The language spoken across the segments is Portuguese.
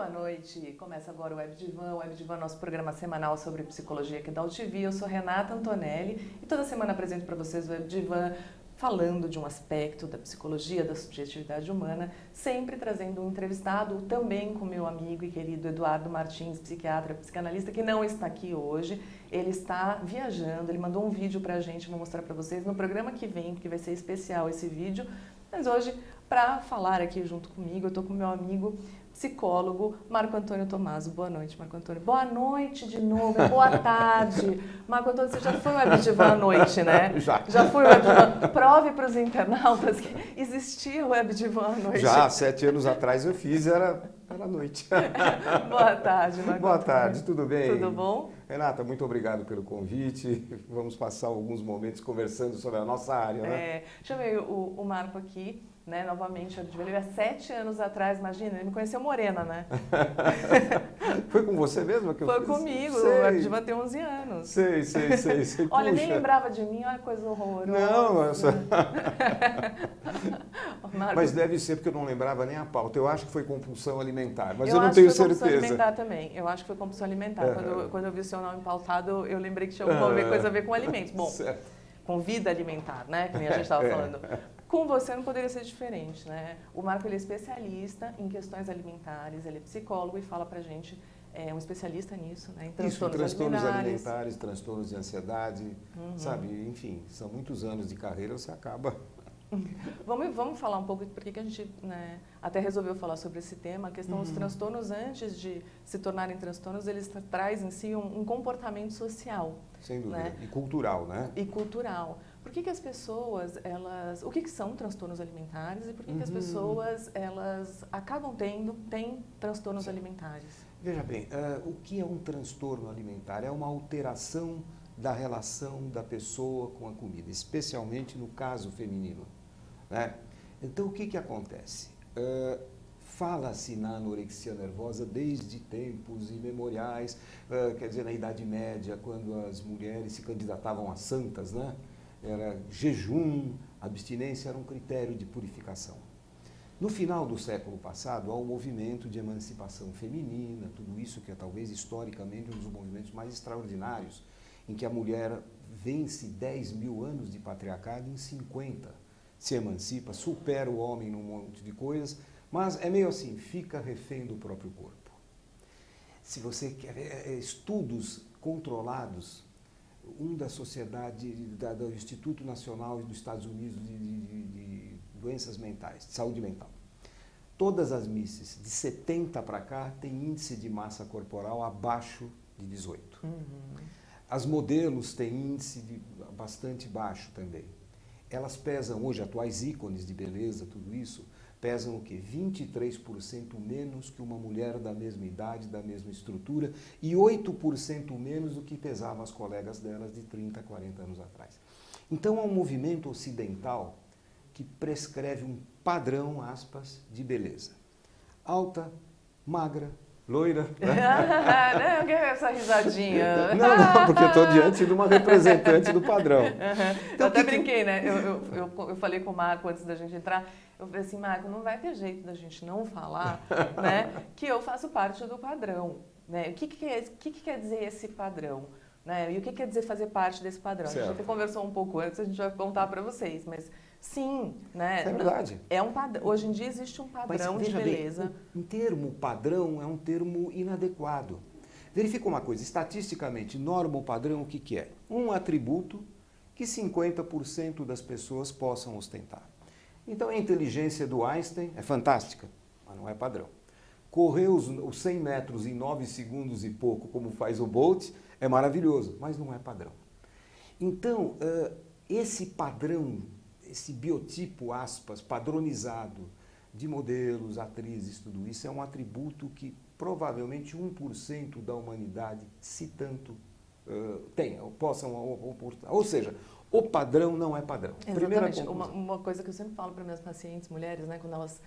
Boa noite. Começa agora o Web Divan. O Web Divan é nosso programa semanal sobre psicologia aqui da UTV. Eu sou Renata Antonelli e toda semana apresento para vocês o Web Divan falando de um aspecto da psicologia, da subjetividade humana, sempre trazendo um entrevistado, também com meu amigo e querido Eduardo Martins, psiquiatra, psicanalista, que não está aqui hoje. Ele está viajando, ele mandou um vídeo para a gente, vou mostrar para vocês no programa que vem, porque vai ser especial esse vídeo. Mas hoje, para falar aqui junto comigo, eu estou com meu amigo psicólogo Marco Antônio Tomaso. Boa noite, Marco Antônio. Boa noite de novo, boa tarde. Marco Antônio, você já foi o Web Divan à noite, né? Já foi o Web Divan. Prove para os internautas que existia o Web Divan à noite. Já, 7 anos atrás eu fiz, era à noite. Boa tarde, Marco Boa Antônio. tarde, tudo bem? Tudo bom? Renata, muito obrigado pelo convite. Vamos passar alguns momentos conversando sobre a nossa área, né? Chamei o Marco aqui, né, novamente, ele há 7 anos atrás, imagina, ele me conheceu morena, né? Foi com você mesmo que eu Foi fiz? comigo, Sei. o Web Divan tem 11 anos. Sei. Olha, nem Puxa. lembrava de mim, olha que coisa horrorosa. Não, Marco, mas deve ser porque eu não lembrava nem a pauta. Eu acho que foi compulsão alimentar, mas eu eu não acho tenho que foi compulsão certeza. alimentar também. Eu acho que foi compulsão alimentar. Uhum. Quando eu vi o seu nome pautado, eu lembrei que tinha alguma coisa a ver com alimentos. Bom, Certo. com vida alimentar, né? Que nem a gente estava falando. Com você não poderia ser diferente, né? O Marco, ele é especialista em questões alimentares, ele é psicólogo e fala pra gente, é um especialista nisso, né? Em Transtornos alimentares, transtornos de ansiedade, sabe? Enfim, são muitos anos de carreira, você acaba... Vamos falar um pouco por que a gente, né, até resolveu falar sobre esse tema. A questão dos transtornos, antes de se tornarem transtornos, eles trazem em si um comportamento social. Sem dúvida. Né? E cultural, né? E cultural. Por que as pessoas, elas... O que são transtornos alimentares e por que as pessoas, elas acabam têm transtornos alimentares? Veja bem, o que é um transtorno alimentar? É uma alteração da relação da pessoa com a comida, especialmente no caso feminino. Né? Então, o que acontece? Fala-se na anorexia nervosa desde tempos imemoriais, quer dizer, na Idade Média, quando as mulheres se candidatavam a santas, né? Era jejum, abstinência era um critério de purificação. No final do século passado, há um movimento de emancipação feminina, tudo isso que é talvez historicamente um dos movimentos mais extraordinários, em que a mulher vence 10 mil anos de patriarcado em 50, se emancipa, supera o homem num monte de coisas, mas é meio assim, fica refém do próprio corpo. Se você quer ver estudos controlados, da sociedade, do Instituto Nacional dos Estados Unidos de Doenças Mentais, de Saúde Mental, todas as misses de 70 para cá têm índice de massa corporal abaixo de 18. As modelos têm índice bastante baixo também. Elas pesam hoje, atuais ícones de beleza, tudo isso, pesam o quê? 23% menos que uma mulher da mesma idade, da mesma estrutura, e 8% menos do que pesavam as colegas delas de 30, 40 anos atrás. Então, há um movimento ocidental que prescreve um padrão, aspas, de beleza. Alta, magra, loira. Não, que é essa risadinha? Não, porque eu estou diante de uma representante do padrão. Então, eu até brinquei, né? Eu falei com o Marco antes da gente entrar, eu falei assim, Marco, não vai ter jeito da gente não falar, né, que eu faço parte do padrão. Né? O que quer dizer esse padrão? Né? E o que quer dizer fazer parte desse padrão? Certo. A gente até conversou um pouco antes, a gente vai contar para vocês, mas sim, né? Isso é verdade. É um padrão. Hoje em dia existe um padrão de beleza. Bem, o termo padrão é um termo inadequado. Verifica uma coisa, estatisticamente, norma ou padrão, o que é? Um atributo que 50% das pessoas possam ostentar. Então, a inteligência do Einstein é fantástica, mas não é padrão. Correr os 100 metros em 9 segundos e pouco, como faz o Bolt, é maravilhoso, mas não é padrão. Então, esse padrão, esse biotipo, aspas, padronizado de modelos, atrizes, tudo isso, é um atributo que provavelmente 1% da humanidade, se tanto, tenha, possam, ou seja, o padrão não é padrão. Exatamente. Uma coisa que eu sempre falo para minhas pacientes mulheres, né, quando elas,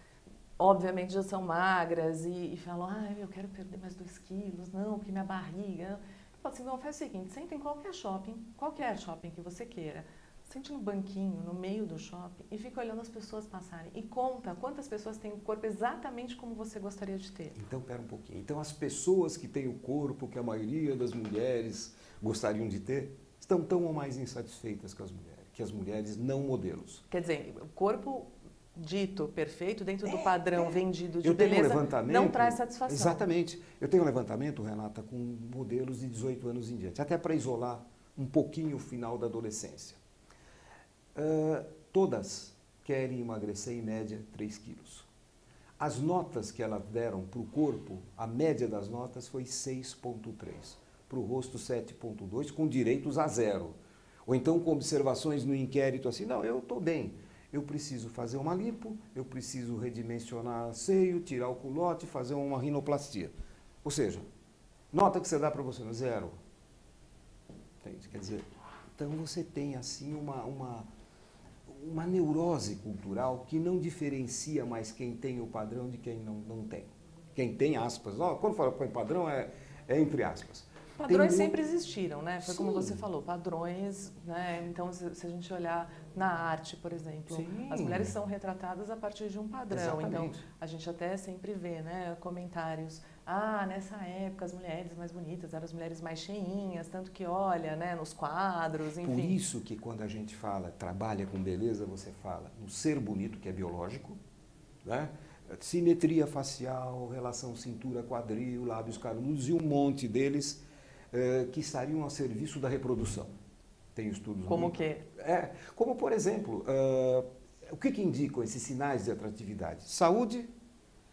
obviamente, já são magras e falam, eu quero perder mais 2 quilos, não, porque minha barriga... Eu falo assim, não, faz o seguinte, senta em qualquer shopping que você queira. sente no banquinho, no meio do shopping e fica olhando as pessoas passarem e conta quantas pessoas têm o corpo exatamente como você gostaria de ter. Então, pera um pouquinho. Então, as pessoas que têm o corpo que a maioria das mulheres gostariam de ter estão tão ou mais insatisfeitas que as mulheres não modelos. Quer dizer, o corpo dito perfeito dentro do padrão vendido de beleza não traz satisfação. Exatamente. Eu tenho um levantamento, Renata, com modelos de 18 anos em diante, até para isolar um pouquinho o final da adolescência. Todas querem emagrecer em média 3 quilos. As notas que elas deram para o corpo, a média das notas foi 6,3. Para o rosto 7,2, com direitos a 0. Ou então com observações no inquérito assim, não, eu estou bem. Eu preciso fazer uma lipo, eu preciso redimensionar seio, tirar o culote, fazer uma rinoplastia. Ou seja, nota que você dá para você no 0. Entende? Quer dizer, então você tem assim uma neurose cultural que não diferencia mais quem tem o padrão de quem não tem. Quem tem aspas, quando fala põe padrão é entre aspas. Padrões sempre existiram, né? Foi Sim. como você falou, padrões, né? Então, se a gente olhar na arte, por exemplo, Sim. as mulheres são retratadas a partir de um padrão. Exatamente. Então, a gente até sempre vê, né, comentários. Nessa época as mulheres mais bonitas eram as mulheres mais cheinhas, tanto que olha, né, nos quadros, enfim. Por isso que quando a gente trabalha com beleza, você fala no ser bonito, que é biológico, né? Simetria facial, relação cintura-quadril, lábios carnudos e um monte deles que estariam a serviço da reprodução. Tem estudos... Como o quê? Como, por exemplo, o que indicam esses sinais de atratividade? Saúde,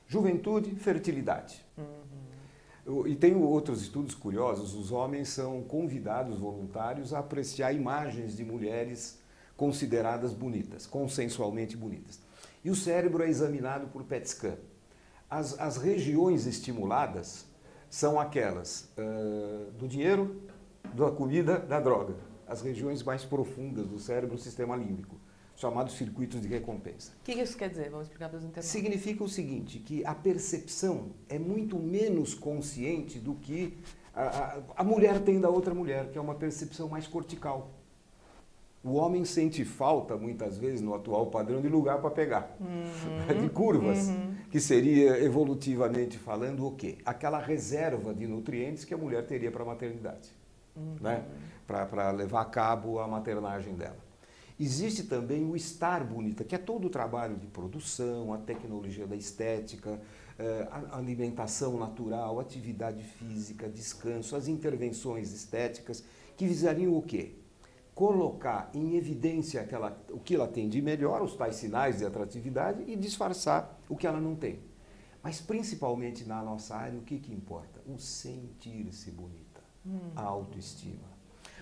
juventude, fertilidade. E tem outros estudos curiosos, os homens são convidados voluntários a apreciar imagens de mulheres consideradas bonitas, consensualmente bonitas. E o cérebro é examinado por PET scan. As regiões estimuladas são aquelas do dinheiro, da comida, da droga. As regiões mais profundas do cérebro, o sistema límbico, chamados circuitos de recompensa. O que isso quer dizer? Vamos explicar para os internautas. Significa o seguinte, que a percepção é muito menos consciente do que a mulher tem da outra mulher, que é uma percepção mais cortical. O homem sente falta, muitas vezes, no atual padrão, de lugar para pegar, de curvas, que seria, evolutivamente falando, o quê? Aquela reserva de nutrientes que a mulher teria para a maternidade, né? Para levar a cabo a maternagem dela. Existe também o estar bonita, que é todo o trabalho de produção, a tecnologia da estética, a alimentação natural, atividade física, descanso, as intervenções estéticas, que visariam o quê? Colocar em evidência o que ela tem de melhor, os tais sinais de atratividade, e disfarçar o que ela não tem. Mas, principalmente na nossa área, o que importa? O sentir-se bonita, a autoestima.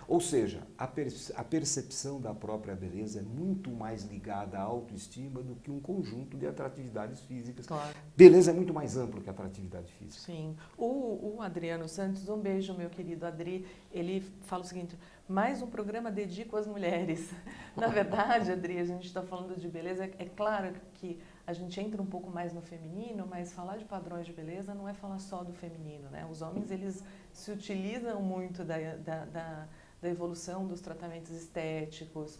Ou seja, a percepção da própria beleza é muito mais ligada à autoestima do que um conjunto de atratividades físicas. Claro. Beleza é muito mais amplo que a atratividade física. Sim. O Adriano Santos, um beijo, meu querido Adri, ele fala o seguinte: mais um programa dedico às mulheres. Na verdade, Adri, a gente está falando de beleza, é claro que a gente entra um pouco mais no feminino, mas falar de padrões de beleza não é falar só do feminino, né? Os homens, eles se utilizam muito da evolução dos tratamentos estéticos,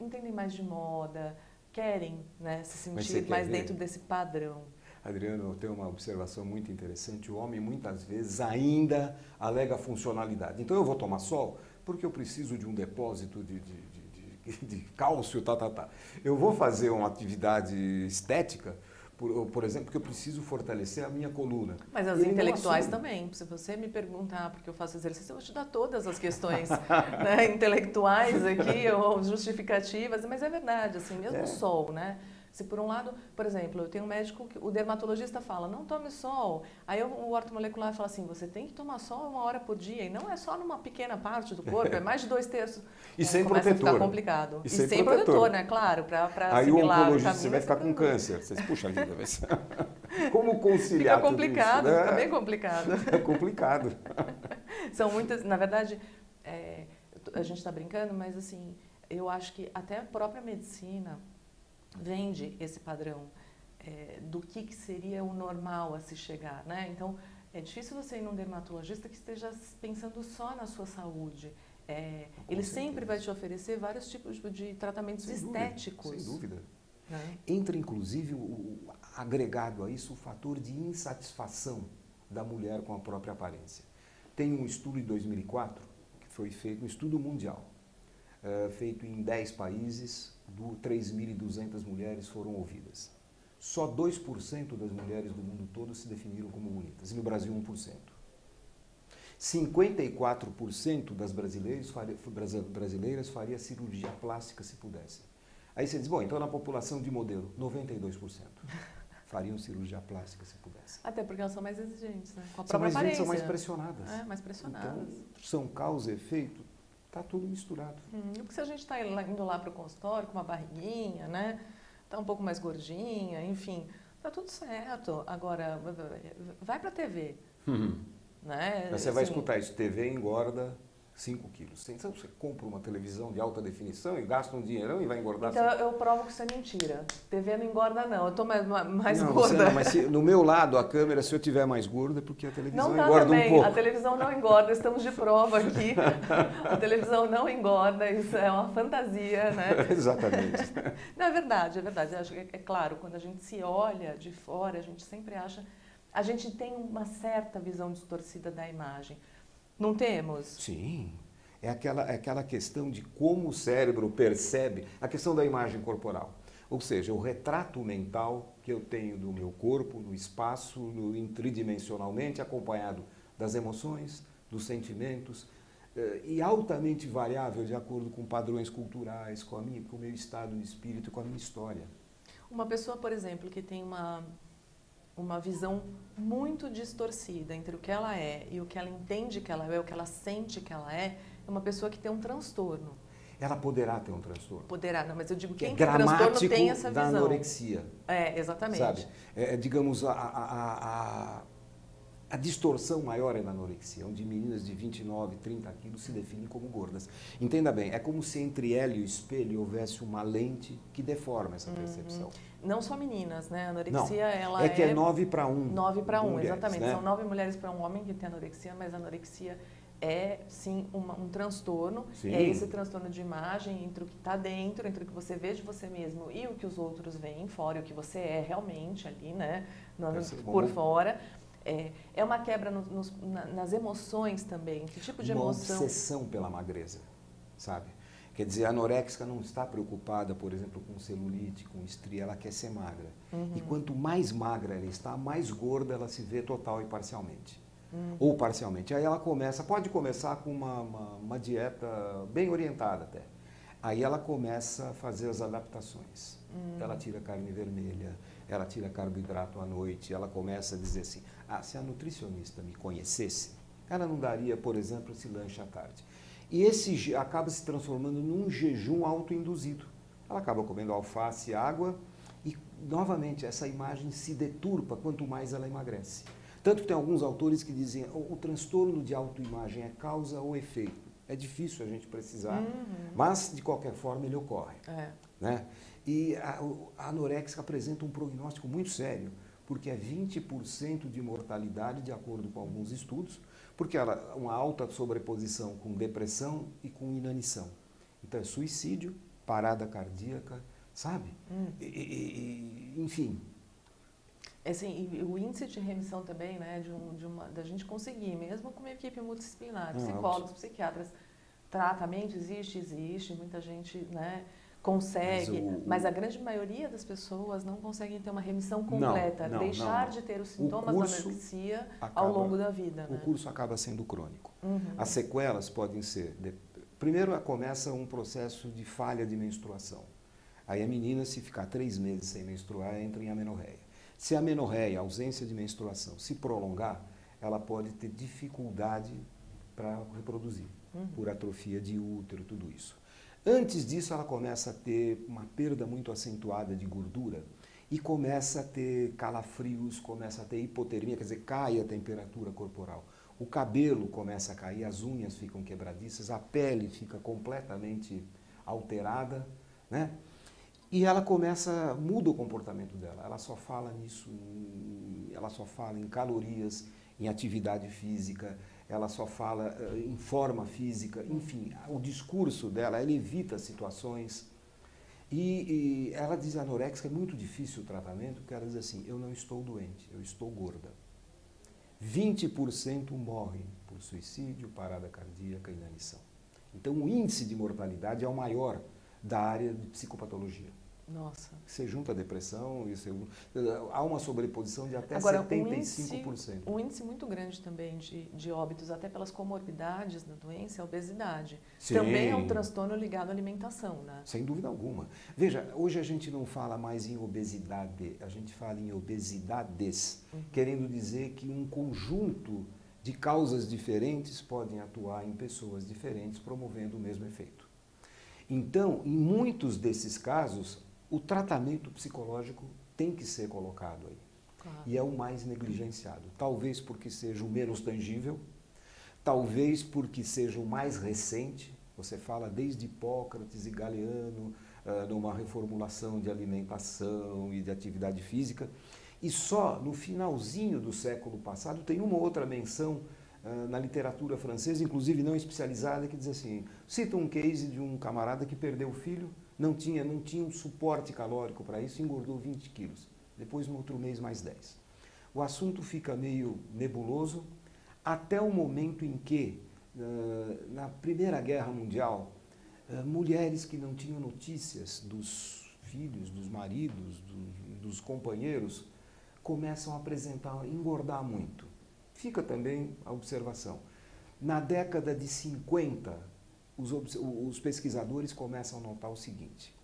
entendem mais de moda, querem, né, se sentir mais dentro desse padrão. Adriano, eu tenho uma observação muito interessante. O homem, muitas vezes, ainda alega funcionalidade. Então, eu vou tomar sol porque eu preciso de um depósito de cálcio, Eu vou fazer uma atividade estética, por exemplo, porque eu preciso fortalecer a minha coluna. Mas as intelectuais também. Se você me perguntar porque eu faço exercício, eu vou te dar todas as questões né, intelectuais aqui, ou justificativas, mas é verdade, assim, mesmo o sol, né? Se por um lado, por exemplo, eu tenho um médico, o dermatologista fala, não tome sol. Aí o ortomolecular fala assim, você tem que tomar sol 1 hora por dia. E não é só numa pequena parte do corpo, é mais de 2/3. E sem começa protetor. A ficar complicado. E sem protetor, né? Claro, para aí o oncologista, você vai ficar com câncer. Vocês, puxa vida, mas... Como conciliar Fica complicado, tudo isso, né? fica bem complicado. É complicado. São muitas, na verdade, a gente está brincando, mas assim, eu acho que até a própria medicina vende esse padrão do que seria o normal a se chegar, né? Então, é difícil você ir num dermatologista que esteja pensando só na sua saúde. ele sempre vai te oferecer vários tipos de tratamentos estéticos. Sem dúvida. Né? Entra, inclusive, agregado a isso, o fator de insatisfação da mulher com a própria aparência. Tem um estudo de 2004, que foi feito, um estudo mundial, feito em 10 países, 3.200 mulheres foram ouvidas. Só 2% das mulheres do mundo todo se definiram como bonitas, e no Brasil 1%. 54% das brasileiras faria cirurgia plástica se pudessem. Aí você diz, bom, então na população de modelo, 92% fariam cirurgia plástica se pudessem. Até porque elas são mais exigentes, né? Com a São própria mais exigentes, são mais pressionadas. Mais pressionadas. Então, são causa e efeito, está tudo misturado. Porque se a gente está indo lá para o consultório com uma barriguinha, né? Está um pouco mais gordinha, enfim, tá tudo certo. Agora, vai para a TV. Né? Mas você vai escutar isso, TV engorda 5 quilos. Então você compra uma televisão de alta definição e gasta um dinheirão e vai engordar. Então eu provo que isso é mentira. TV não engorda não, eu estou mais não, gorda. Não, mas no meu lado, a câmera, se eu tiver mais gorda, é porque a televisão não tá engorda também. um pouco. A televisão não engorda, estamos de prova aqui. A televisão não engorda, isso é uma fantasia, né? Exatamente. Não, é verdade, é verdade. Eu acho que é claro, quando a gente se olha de fora, a gente sempre acha... A gente tem uma certa visão distorcida da imagem. Não temos? Sim. É aquela questão de como o cérebro percebe a questão da imagem corporal. Ou seja, o retrato mental que eu tenho do meu corpo, no espaço, tridimensionalmente, acompanhado das emoções, dos sentimentos, e altamente variável de acordo com padrões culturais, com o meu estado de espírito, com a minha história. Uma pessoa, por exemplo, que tem uma visão muito distorcida entre o que ela é e o que ela entende que ela é, o que ela sente que ela é uma pessoa que tem um transtorno. Ela poderá ter um transtorno. Poderá, não, mas eu digo que quem tem transtorno tem essa visão. da anorexia. Exatamente. Sabe? Digamos, a distorção maior é na anorexia, onde meninas de 29, 30 quilos se definem como gordas. Entenda bem, é como se entre ela e o espelho houvesse uma lente que deforma essa percepção. Não só meninas, né? A anorexia, ela é... que é 9 para 1. 9 para 1, mulheres, exatamente. né? São 9 mulheres para um homem que tem anorexia, mas a anorexia é, sim, um transtorno. Sim. É esse transtorno de imagem entre o que está dentro, entre o que você vê de você mesmo e o que os outros veem fora, e o que você é realmente ali, né? Por fora. É uma quebra nas emoções também. Que tipo de emoção? Uma obsessão pela magreza, sabe? Quer dizer, a anoréxica não está preocupada, por exemplo, com celulite, com estria, ela quer ser magra. E quanto mais magra ela está, mais gorda ela se vê total e parcialmente. Ou parcialmente. Aí ela pode começar com uma dieta bem orientada até. Aí ela começa a fazer as adaptações. Ela tira carne vermelha, ela tira carboidrato à noite, ela começa a dizer assim, se a nutricionista me conhecesse, ela não daria, por exemplo, esse lanche à tarde. E esse acaba se transformando num jejum autoinduzido. Ela acaba comendo alface e água e, novamente, essa imagem se deturpa quanto mais ela emagrece. Tanto que tem alguns autores que dizem o transtorno de autoimagem é causa ou efeito. É difícil a gente precisar, mas, de qualquer forma, ele ocorre. Né? E a anoréxica apresenta um prognóstico muito sério, porque é 20% de mortalidade, de acordo com alguns estudos, porque ela uma alta sobreposição com depressão e com inanição. Então é suicídio, parada cardíaca, sabe? Enfim. Assim, e o índice de remissão também, né, da gente conseguir, mesmo com uma equipe multidisciplinar, psicólogos, psiquiatras, tratamento existe, muita gente, né, consegue, mas a grande maioria das pessoas não conseguem ter uma remissão completa, deixar de ter os sintomas da anorexia ao longo da vida. O curso acaba sendo crônico. As sequelas podem ser... Primeiro começa um processo de falha de menstruação. Aí a menina, se ficar 3 meses sem menstruar, entra em amenorreia. Se a amenorreia, a ausência de menstruação, se prolongar, ela pode ter dificuldade para reproduzir, por atrofia de útero, tudo isso. Antes disso, ela começa a ter uma perda muito acentuada de gordura e começa a ter calafrios, começa a ter hipotermia, quer dizer, cai a temperatura corporal. O cabelo começa a cair, as unhas ficam quebradiças, a pele fica completamente alterada, né? E ela muda o comportamento dela, ela só fala nisso, ela só fala em calorias, em atividade física, ela só fala em forma física, enfim, o discurso dela, ela evita situações. E ela diz anorexica, é muito difícil o tratamento, porque ela diz assim, eu não estou doente, eu estou gorda. 20% morrem por suicídio, parada cardíaca e inanição. Então o índice de mortalidade é o maior da área de psicopatologia. Nossa. Você junta a depressão, há uma sobreposição de até Agora, 75%. Um índice muito grande também de óbitos, até pelas comorbidades da doença, é a obesidade. Sim. Também é um transtorno ligado à alimentação, né? Sem dúvida alguma. Veja, hoje a gente não fala mais em obesidade, a gente fala em obesidades, querendo dizer que um conjunto de causas diferentes podem atuar em pessoas diferentes, promovendo o mesmo efeito. Então, em muitos desses casos, o tratamento psicológico tem que ser colocado aí. Claro. E é o mais negligenciado. Talvez porque seja o menos tangível, talvez porque seja o mais recente. Você fala desde Hipócrates e Galeano, numa reformulação de alimentação e de atividade física. E só no finalzinho do século passado tem uma outra menção na literatura francesa, inclusive não especializada, que diz assim, cita um case de um camarada que perdeu o filho, não tinha um suporte calórico para isso, engordou 20 quilos. Depois, no outro mês, mais 10. O assunto fica meio nebuloso, até o momento em que, na Primeira Guerra Mundial, mulheres que não tinham notícias dos filhos, dos maridos, dos companheiros, começam a apresentar, engordar muito. Fica também a observação. Na década de 50, os pesquisadores começam a notar o seguinte.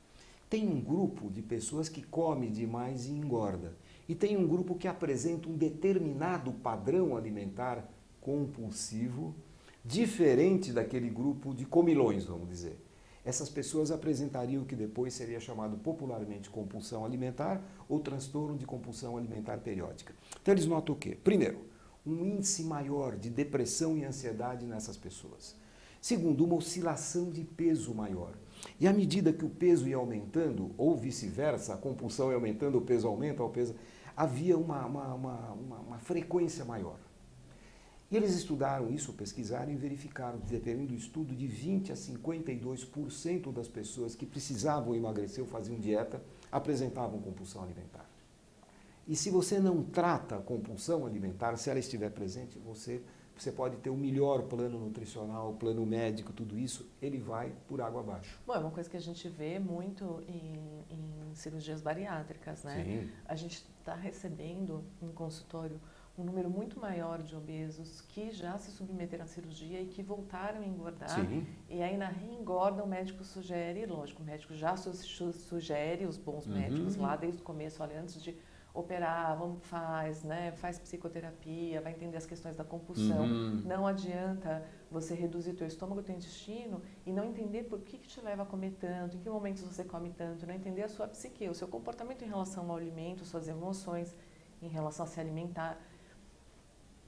Tem um grupo de pessoas que come demais e engorda. E tem um grupo que apresenta um determinado padrão alimentar compulsivo, diferente daquele grupo de comilões, vamos dizer. Essas pessoas apresentariam o que depois seria chamado popularmente compulsão alimentar ou transtorno de compulsão alimentar periódica. Então eles notam o quê? Primeiro, um índice maior de depressão e ansiedade nessas pessoas. Segundo, uma oscilação de peso maior. E à medida que o peso ia aumentando, ou vice-versa, a compulsão ia aumentando, o peso aumenta, havia uma frequência maior. E eles estudaram isso, pesquisaram e verificaram que, dependendo do estudo, de 20% a 52% das pessoas que precisavam emagrecer ou faziam dieta, apresentavam compulsão alimentar. E se você não trata a compulsão alimentar, se ela estiver presente, você pode ter o melhor plano nutricional, plano médico, tudo isso, ele vai por água abaixo. Bom, é uma coisa que a gente vê muito em cirurgias bariátricas, né? Sim. A gente está recebendo em consultório um número muito maior de obesos que já se submeteram à cirurgia e que voltaram a engordar. Sim. E aí na reengorda o médico sugere, lógico, o médico já sugere, os bons médicos lá desde o começo, olha, antes de operar, faz psicoterapia, vai entender as questões da compulsão. Não adianta você reduzir teu estômago, teu intestino e não entender por que te leva a comer tanto, em que momentos você come tanto, não entender a sua psique, o seu comportamento em relação ao alimento, suas emoções em relação a se alimentar.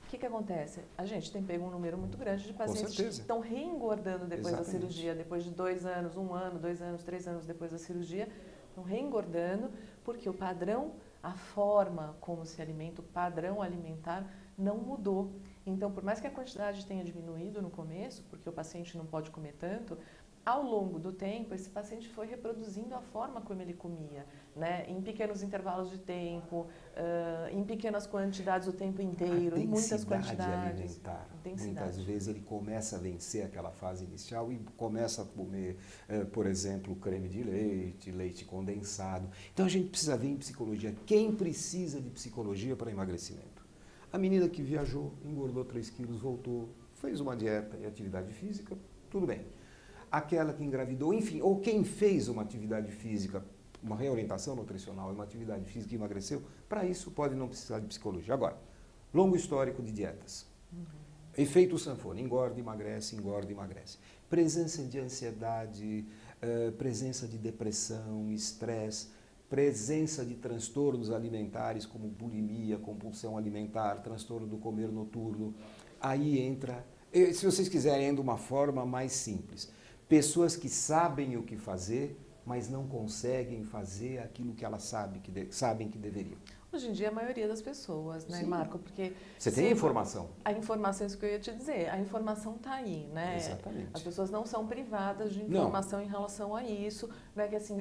O que acontece? A gente tem pego um número muito grande de pacientes que estão reengordando depois da cirurgia, depois de 2 anos, 1 ano, 2 anos, 3 anos depois da cirurgia, estão reengordando porque o padrão, a forma como se alimenta, o padrão alimentar não mudou. Então, por mais que a quantidade tenha diminuído no começo, porque o paciente não pode comer tanto, ao longo do tempo, esse paciente foi reproduzindo a forma como ele comia, né? Em pequenos intervalos de tempo, em pequenas quantidades o tempo inteiro, em muitas quantidades. Alimentar. Muitas vezes ele começa a vencer aquela fase inicial e começa a comer, por exemplo, creme de leite, leite condensado. Então a gente precisa ver em psicologia quem precisa de psicologia para emagrecimento. A menina que viajou, engordou 3 quilos, voltou, fez uma dieta e atividade física, tudo bem. Aquela que engravidou, enfim, ou quem fez uma atividade física, uma reorientação nutricional e uma atividade física e emagreceu, para isso pode não precisar de psicologia. Agora, longo histórico de dietas. Efeito sanfona, engorda, emagrece, engorda, emagrece. Presença de ansiedade, presença de depressão, estresse, presença de transtornos alimentares como bulimia, compulsão alimentar, transtorno do comer noturno. Aí entra, se vocês quiserem, ainda uma forma mais simples. Pessoas que sabem o que fazer, mas não conseguem fazer aquilo que elas sabem que deveriam. Hoje em dia, a maioria das pessoas, né, Sim. Marco? Porque Você tem informação. a informação, isso que eu ia te dizer, a informação está aí, né? Exatamente. As pessoas não são privadas de informação em relação a isso. Não é que assim,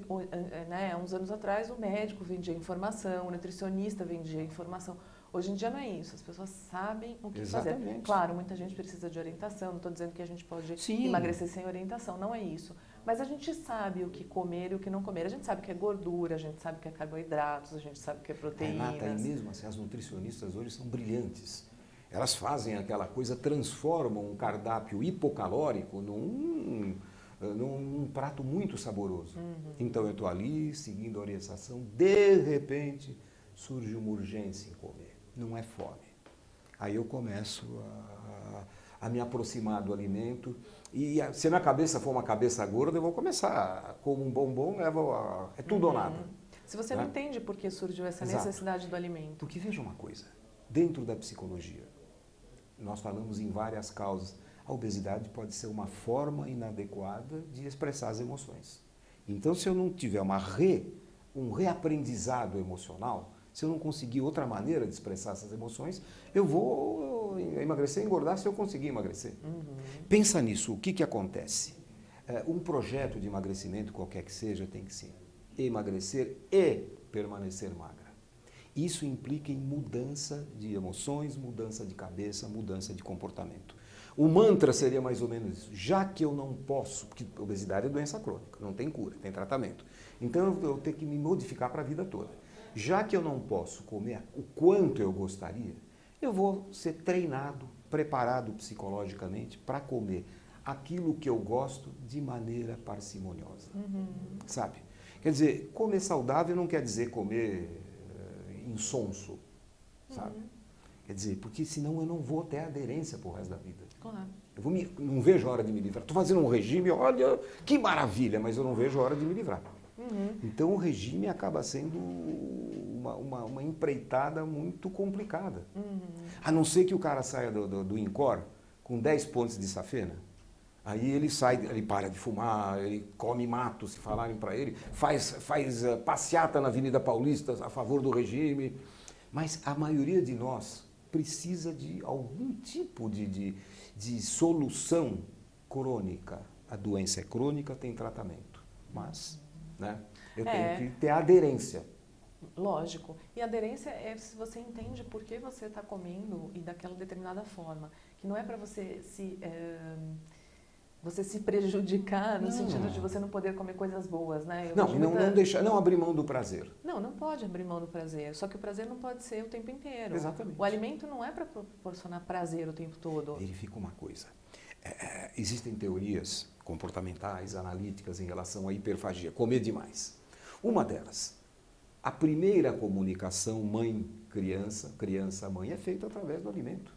né, há uns anos atrás o médico vendia informação, o nutricionista vendia informação. Hoje em dia não é isso, as pessoas sabem o que fazer. Claro, muita gente precisa de orientação, não estou dizendo que a gente pode emagrecer sem orientação, não é isso. Mas a gente sabe o que comer e o que não comer. A gente sabe o que é gordura, a gente sabe o que é carboidratos, a gente sabe o que é proteínas. Renata, e mesmo assim, as nutricionistas hoje são brilhantes. Elas fazem aquela coisa, transformam um cardápio hipocalórico num prato muito saboroso. Então eu estou ali, seguindo a orientação, de repente surge uma urgência em comer. Não é fome. Aí eu começo a me aproximar do alimento e se a minha cabeça for uma cabeça gorda, eu vou começar como um bombom, é tudo ou nada. Se você não entende por que surgiu essa necessidade do alimento. Porque veja uma coisa, dentro da psicologia, nós falamos em várias causas. A obesidade pode ser uma forma inadequada de expressar as emoções. Então, se eu não tiver um reaprendizado emocional, se eu não conseguir outra maneira de expressar essas emoções, eu vou emagrecer e engordar se eu conseguir emagrecer. Pensa nisso, o que acontece? Um projeto de emagrecimento, qualquer que seja, tem que ser emagrecer e permanecer magra. Isso implica em mudança de emoções, mudança de cabeça, mudança de comportamento. O mantra seria mais ou menos isso. Já que eu não posso, porque obesidade é doença crônica, não tem cura, tem tratamento. Então eu tenho que me modificar para a vida toda. Já que eu não posso comer o quanto eu gostaria, eu vou ser treinado, preparado psicologicamente para comer aquilo que eu gosto de maneira parcimoniosa. Sabe? Quer dizer, comer saudável não quer dizer comer insonso, sabe? Quer dizer, porque senão eu não vou ter aderência pro resto da vida. Claro. Não vejo a hora de me livrar. Estou fazendo um regime, olha, que maravilha, mas eu não vejo a hora de me livrar. Então o regime acaba sendo uma empreitada muito complicada. A não ser que o cara saia do INCOR com 10 pontos de safena. Aí ele sai, ele para de fumar, ele come mato, se falarem para ele, faz passeata na Avenida Paulista a favor do regime. Mas a maioria de nós precisa de algum tipo de solução crônica. A doença é crônica, tem tratamento, mas eu tenho que ter aderência. Lógico. E a aderência é se você entende por que você está comendo e daquela determinada forma. Que não é para você se prejudicar no sentido de você não poder comer coisas boas, né? Não abrir mão do prazer. Não pode abrir mão do prazer. Só que o prazer não pode ser o tempo inteiro. Exatamente. O alimento não é para proporcionar prazer o tempo todo. Verifica uma coisa. Existem teorias comportamentais, analíticas em relação à hiperfagia, comer demais. Uma delas, a primeira comunicação mãe-criança, criança-mãe, é feita através do alimento.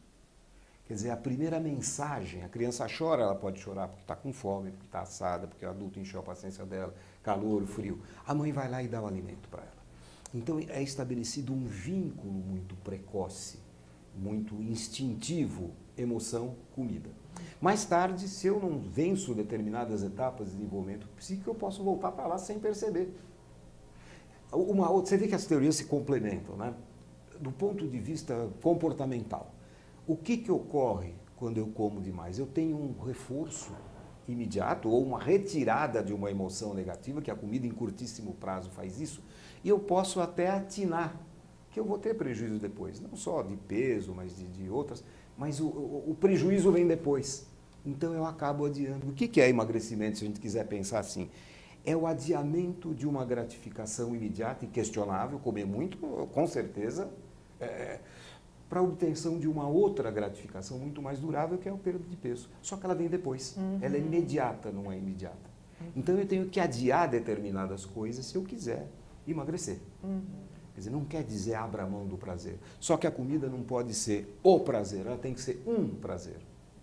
Quer dizer, a primeira mensagem, a criança chora, ela pode chorar porque está com fome, porque está assada, porque o adulto encheu a paciência dela, calor, frio. A mãe vai lá e dá o alimento para ela. Então é estabelecido um vínculo muito precoce, muito instintivo, emoção, comida. Mais tarde, se eu não venço determinadas etapas de desenvolvimento psíquico, eu posso voltar para lá sem perceber. Você vê que as teorias se complementam, né? Do ponto de vista comportamental. O que ocorre quando eu como demais? Eu tenho um reforço imediato ou uma retirada de uma emoção negativa, que a comida em curtíssimo prazo faz isso, e eu posso até atinar, que eu vou ter prejuízo depois, não só de peso, mas de outras, mas o prejuízo vem depois. Então eu acabo adiando. O que é emagrecimento, se a gente quiser pensar assim? É o adiamento de uma gratificação imediata e questionável, comer muito, com certeza, para a obtenção de uma outra gratificação muito mais durável, que é a perda de peso. Só que ela vem depois. Ela é imediata, não é imediata. Então eu tenho que adiar determinadas coisas se eu quiser emagrecer. Quer dizer, não quer dizer abra mão do prazer. Só que a comida não pode ser o prazer, ela tem que ser um prazer.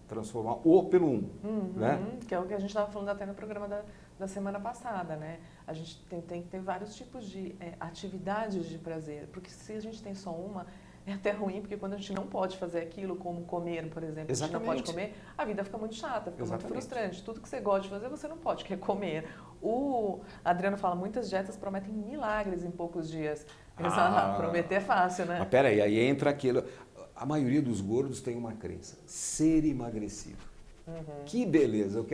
Transformar o pelo um. Né? Que é o que a gente estava falando até no programa da semana passada, né? A gente tem que ter vários tipos de atividades de prazer, porque se a gente tem só uma, é até ruim, porque quando a gente não pode fazer aquilo, como comer, por exemplo, a gente não pode comer, a vida fica muito chata, fica muito frustrante. Tudo que você gosta de fazer, você não pode, que é comer. O Adriano fala, muitas dietas prometem milagres em poucos dias. Exato, prometer é fácil, né? Mas peraí, aí entra aquilo. A maioria dos gordos tem uma crença: ser emagrecido. Que beleza,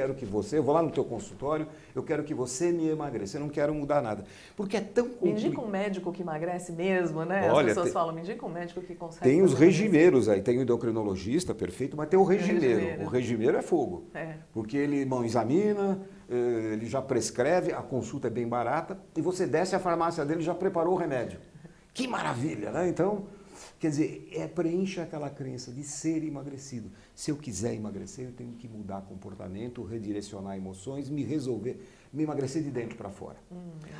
eu vou lá no teu consultório, eu quero que você me emagreça, eu não quero mudar nada. Porque é tão complicado. Me indica um médico que emagrece mesmo, né? Olha, as pessoas falam, me indica um médico que consegue. Tem os regimeiros aí, tem o endocrinologista, perfeito, mas tem o regimeiro. O regimeiro é fogo. Porque ele não examina, ele já prescreve, a consulta é bem barata, e você desce à farmácia dele e já preparou o remédio. Que maravilha, né? Então, quer dizer, preenche aquela crença de ser emagrecido. Se eu quiser emagrecer, eu tenho que mudar comportamento, redirecionar emoções, me emagrecer de dentro para fora.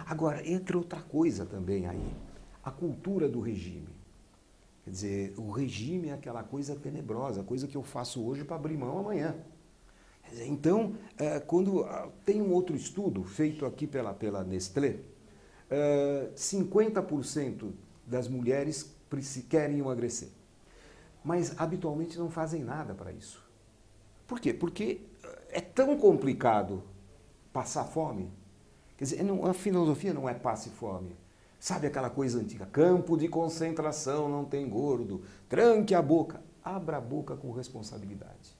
Agora, entra outra coisa também aí, a cultura do regime. Quer dizer, o regime é aquela coisa tenebrosa, coisa que eu faço hoje para abrir mão amanhã. Quer dizer, então, quando tem um outro estudo feito aqui pela Nestlé, 50% das mulheres querem emagrecer, mas habitualmente não fazem nada para isso. Por quê? Porque é tão complicado passar fome. Quer dizer, a filosofia não é passe fome. Sabe aquela coisa antiga? Campo de concentração, não tem gordo. Tranque a boca. Abra a boca com responsabilidade.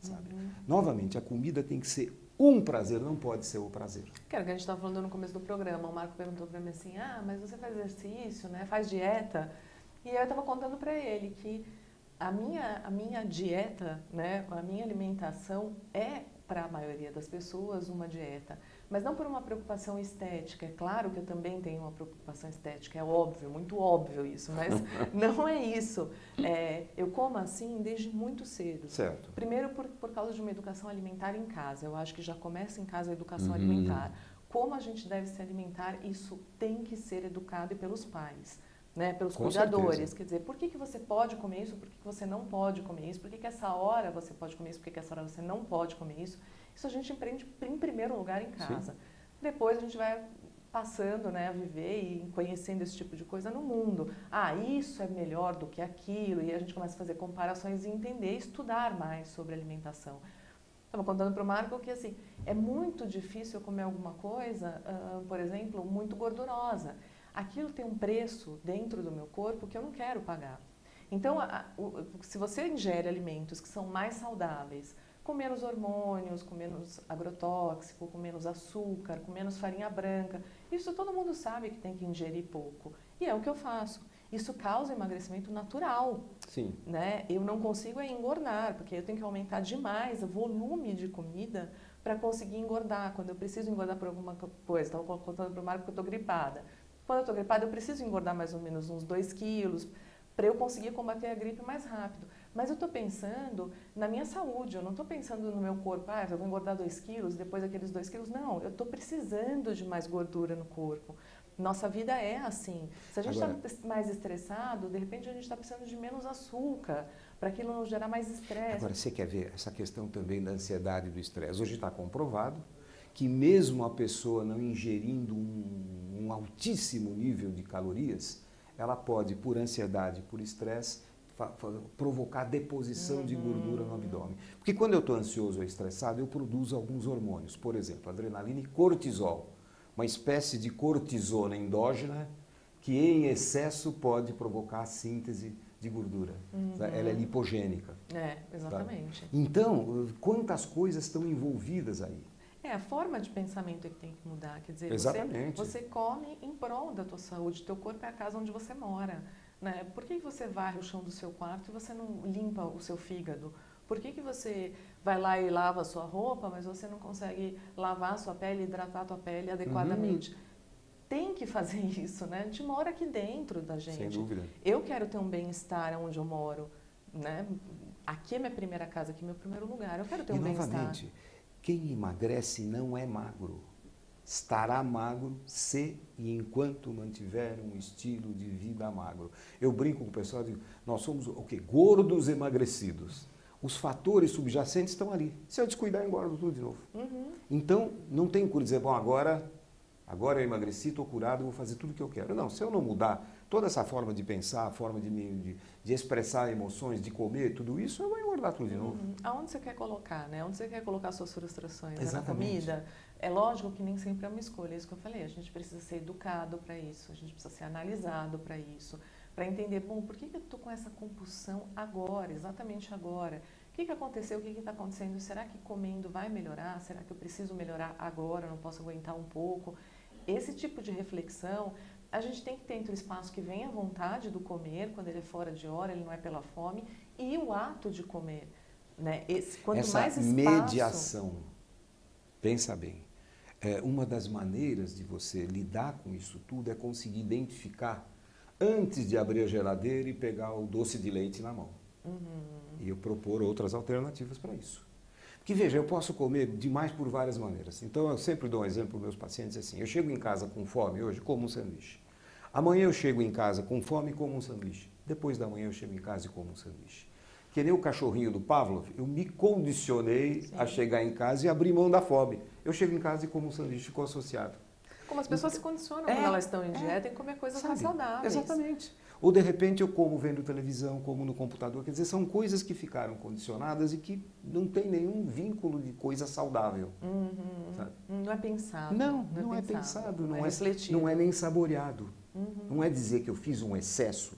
Sabe? Novamente, a comida tem que ser um prazer, não pode ser o prazer. Que era o que a gente estava falando no começo do programa. O Marco perguntou para mim assim, mas você faz exercício, né? Faz dieta? E eu estava contando para ele que a minha dieta, né? A minha alimentação é, para a maioria das pessoas, uma dieta. Mas não por uma preocupação estética. É claro que eu também tenho uma preocupação estética, é óbvio, muito óbvio isso, mas não é isso. Eu como assim desde muito cedo. Certo. Primeiro por causa de uma educação alimentar em casa. Eu acho que já começa em casa a educação alimentar. Como a gente deve se alimentar, isso tem que ser educado pelos pais. Né, pelos cuidadores, certeza. Quer dizer, por que você pode comer isso, por que você não pode comer isso, por que essa hora você pode comer isso, por que essa hora você não pode comer isso. Isso a gente aprende em primeiro lugar em casa. Sim. Depois a gente vai passando, né, a viver e conhecendo esse tipo de coisa no mundo. Isso é melhor do que aquilo, e a gente começa a fazer comparações e entender, estudar mais sobre alimentação. Estava contando para o Marco que assim, é muito difícil eu comer alguma coisa, por exemplo, muito gordurosa. Aquilo tem um preço dentro do meu corpo que eu não quero pagar. Então, se você ingere alimentos que são mais saudáveis, com menos hormônios, com menos agrotóxico, com menos açúcar, com menos farinha branca, isso todo mundo sabe que tem que ingerir pouco. E é o que eu faço. Isso causa emagrecimento natural. Sim. Né? Eu não consigo engordar, porque eu tenho que aumentar demais o volume de comida para conseguir engordar. Quando eu preciso engordar por alguma coisa, estava contando para o Marco que eu estou gripada. Quando eu estou gripada, eu preciso engordar mais ou menos uns 2 quilos para eu conseguir combater a gripe mais rápido. Mas eu estou pensando na minha saúde, eu não estou pensando no meu corpo, eu vou engordar 2 quilos, depois daqueles 2 quilos. Não, eu estou precisando de mais gordura no corpo. Nossa vida é assim. Se a gente está mais estressado, de repente a gente está precisando de menos açúcar, para aquilo não gerar mais estresse. Agora, você quer ver essa questão também da ansiedade e do estresse? Hoje está comprovado que mesmo a pessoa não ingerindo um altíssimo nível de calorias, ela pode, por ansiedade, por estresse, provocar deposição de gordura no abdômen. Porque quando eu estou ansioso ou estressado, eu produzo alguns hormônios, por exemplo, adrenalina e cortisol, uma espécie de cortisona endógena que em excesso pode provocar a síntese de gordura. Ela é lipogênica. Exatamente. Tá? Então, quantas coisas estão envolvidas aí? A forma de pensamento é que tem que mudar. Quer dizer, você come em prol da tua saúde, teu corpo é a casa onde você mora. Né? Por que você varre o chão do seu quarto e você não limpa o seu fígado? Por que você vai lá e lava a sua roupa, mas você não consegue lavar a sua pele, hidratar a tua pele adequadamente? Tem que fazer isso, né? A gente mora aqui dentro da gente. Sem dúvida. Eu quero ter um bem-estar onde eu moro, né? Aqui é minha primeira casa, aqui é meu primeiro lugar. Eu quero ter um bem-estar. Quem emagrece não é magro. Estará magro se e enquanto mantiver um estilo de vida magro. Eu brinco com o pessoal e digo, nós somos o quê? Gordos emagrecidos. Os fatores subjacentes estão ali. Se eu descuidar, eu engordo tudo de novo. Então, não tem por dizer, bom, agora eu emagreci, estou curado, vou fazer tudo o que eu quero. Não, se eu não mudar toda essa forma de pensar, a forma de expressar emoções, de comer, tudo isso, eu vou engordar tudo de novo. Aonde você quer colocar, né? Onde você quer colocar suas frustrações? Exatamente. Na comida? É lógico que nem sempre é uma escolha, é isso que eu falei. A gente precisa ser educado para isso, a gente precisa ser analisado para isso, para entender, bom, por que eu estou com essa compulsão agora, exatamente agora? O que aconteceu? O que está acontecendo? Será que comendo vai melhorar? Será que eu preciso melhorar agora? Não posso aguentar um pouco? Esse tipo de reflexão a gente tem que ter entre o espaço que vem à vontade do comer, quando ele é fora de hora, ele não é pela fome, e o ato de comer. Né? Quanto essa mais espaço... mediação, pensa bem, uma das maneiras de você lidar com isso tudo é conseguir identificar antes de abrir a geladeira e pegar o doce de leite na mão. E eu propor outras alternativas para isso. Porque, veja, eu posso comer demais por várias maneiras. Então, eu sempre dou um exemplo para os meus pacientes assim, eu chego em casa com fome hoje, como um sanduíche. Amanhã eu chego em casa com fome e como um sanduíche. Depois da manhã eu chego em casa e como um sanduíche. Que nem o cachorrinho do Pavlov, eu me condicionei a chegar em casa e abrir mão da fome. Eu chego em casa e como um sanduíche, ficou associado. Como as pessoas se condicionam quando elas estão em dieta e comer coisas mais saudáveis. Exatamente. Ou, de repente, eu como vendo televisão, como no computador. Quer dizer, são coisas que ficaram condicionadas e que não tem nenhum vínculo de coisa saudável. Não é pensado. Não é pensado. Não é refletido. Não é nem saboreado. Não é dizer que eu fiz um excesso,